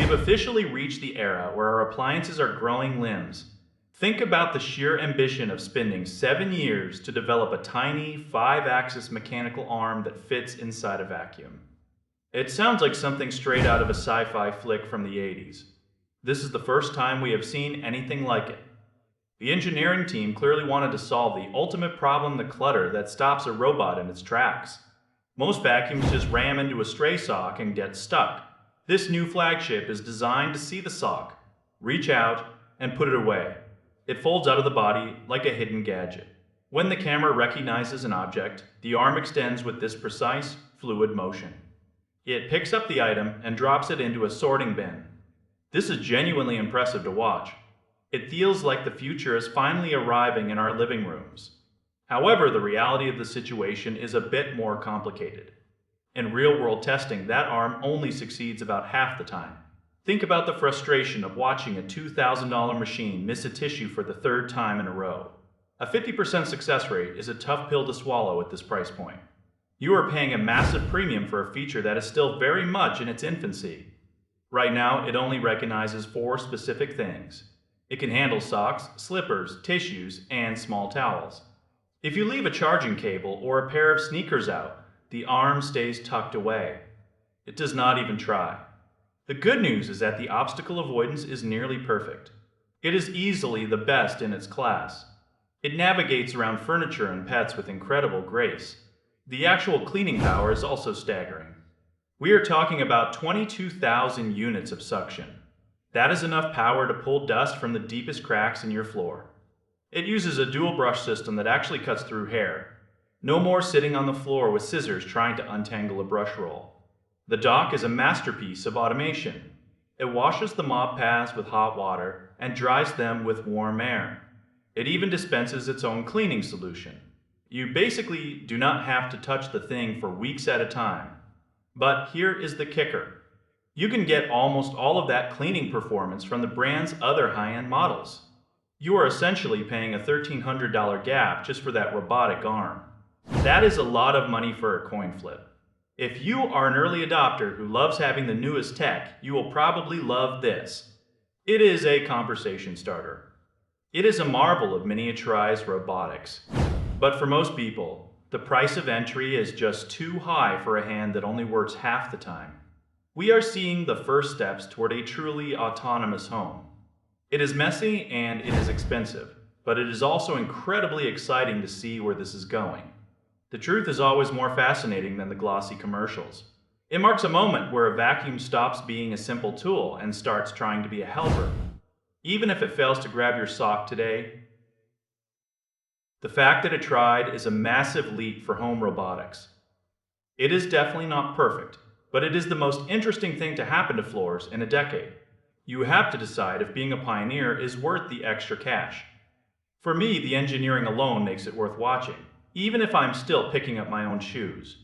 We've officially reached the era where our appliances are growing limbs. Think about the sheer ambition of spending 7 years to develop a tiny, 5-axis mechanical arm that fits inside a vacuum. It sounds like something straight out of a sci-fi flick from the 80s. This is the first time we have seen anything like it. The engineering team clearly wanted to solve the ultimate problem, the clutter that stops a robot in its tracks. Most vacuums just ram into a stray sock and get stuck. This new flagship is designed to see the sock, reach out, and put it away. It folds out of the body like a hidden gadget. When the camera recognizes an object, the arm extends with this precise, fluid motion. It picks up the item and drops it into a sorting bin. This is genuinely impressive to watch. It feels like the future is finally arriving in our living rooms. However, the reality of the situation is a bit more complicated. In real-world testing, that arm only succeeds about half the time. Think about the frustration of watching a $2,000 machine miss a tissue for the third time in a row. A 50% success rate is a tough pill to swallow at this price point. You are paying a massive premium for a feature that is still very much in its infancy. Right now, it only recognizes 4 specific things. It can handle socks, slippers, tissues, and small towels. If you leave a charging cable or a pair of sneakers out, the arm stays tucked away. It does not even try. The good news is that the obstacle avoidance is nearly perfect. It is easily the best in its class. It navigates around furniture and pets with incredible grace. The actual cleaning power is also staggering. We are talking about 22,000 units of suction. That is enough power to pull dust from the deepest cracks in your floor. It uses a dual brush system that actually cuts through hair. No more sitting on the floor with scissors trying to untangle a brush roll. The dock is a masterpiece of automation. It washes the mop pads with hot water and dries them with warm air. It even dispenses its own cleaning solution. You basically do not have to touch the thing for weeks at a time. But here is the kicker. You can get almost all of that cleaning performance from the brand's other high-end models. You are essentially paying a $1,300 gap just for that robotic arm. That is a lot of money for a coin flip. If you are an early adopter who loves having the newest tech, you will probably love this. It is a conversation starter. It is a marvel of miniaturized robotics. But for most people, the price of entry is just too high for a hand that only works half the time. We are seeing the first steps toward a truly autonomous home. It is messy and it is expensive, but it is also incredibly exciting to see where this is going. The truth is always more fascinating than the glossy commercials. It marks a moment where a vacuum stops being a simple tool and starts trying to be a helper. Even if it fails to grab your sock today, the fact that it tried is a massive leap for home robotics. It is definitely not perfect, but it is the most interesting thing to happen to floors in a decade. You have to decide if being a pioneer is worth the extra cash. For me, the engineering alone makes it worth watching, even if I'm still picking up my own shoes.